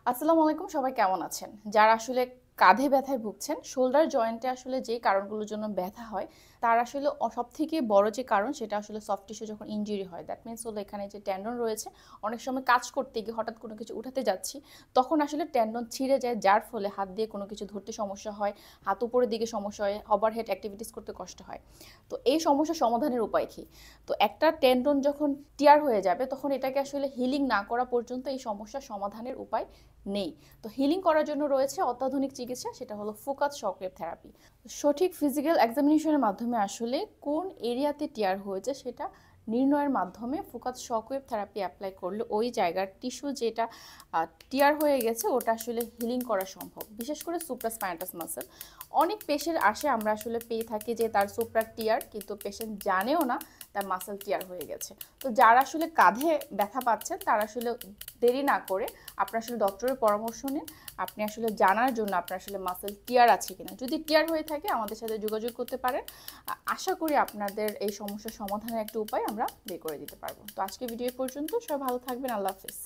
আসসালামু আলাইকুম, সবাই কেমন আছেন? যারা আসলে কাঁধে ব্যথায় ভুগছেন, শোল্ডার জয়েন্টে আসলে যেই কারণগুলোর জন্য ব্যথা হয়, তার আসলে সবথেকে বড় যে কারণ সেটা আসলে সফট টিস্যু যখন ইনজুরি হয়। দ্যাট মিনস হলো এখানে যে টেন্ডন রয়েছে, অনেক সময় কাজ করতে গিয়ে হঠাৎ কোনো কিছু উঠাতে যাচ্ছি, তখন আসলে টেন্ডন ছিঁড়ে যায়, যার ফলে হাত দিয়ে কোনো কিছু ধরতে সমস্যা হয়, হাত উপরের দিকে সমস্যা হয়, ওভারহেড অ্যাক্টিভিটিস করতে কষ্ট হয়। তো এই সমস্যা সমাধানের উপায় কী? তো একটা টেন্ডন যখন টিয়ার হয়ে যাবে, তখন এটাকে আসলে হিলিং না করা পর্যন্ত এই সমস্যার সমাধানের উপায় নেই। তো হিলিং করার জন্য রয়েছে অত্যাধুনিক চিকিৎসা, সেটা হলো ফোকাস শকওয়েভ থেরাপি। সঠিক ফিজিক্যাল এক্সামিনেশনের মাধ্যমে আসলে কোন এরিয়াতে টিয়ার হয়েছে সেটা নির্ণয়ের মাধ্যমে ফোকাস শকওয়েভ থেরাপি অ্যাপ্লাই করলে ওই জায়গার টিস্যু যেটা টিয়ার হয়ে গেছে ওটা আসলে হিলিং করা সম্ভব। বিশেষ করে সুপ্রাস্পাইনাটাস মাসল, অনেক পেশেন্ট আসে, আমরা আসলে পেয়ে থাকি যে তার সুপ্রা টিয়ার, কিন্তু পেশেন্ট জানেও না তার মাসল টিয়ার হয়ে গেছে। তো যারা আসলে কাঁধে ব্যথা পাচ্ছেন তারা আসলে দেরি না করে আপনার আসলে ডক্টরের পরামর্শ নিন। আপনি আসলে জানার জন্য আপনার আসলে মাসল টিয়ার আছে কিনা, যদি টিয়ার হয়ে থাকে আমাদের সাথে যোগাযোগ করতে পারেন। আশা করি আপনাদের এই সমস্যার সমাধানের একটা উপায় আমরা বের করে দিতে পারবো। তো আজকে ভিডিও পর্যন্ত, সবাই ভালো থাকবেন। আল্লাহ হাফেজ।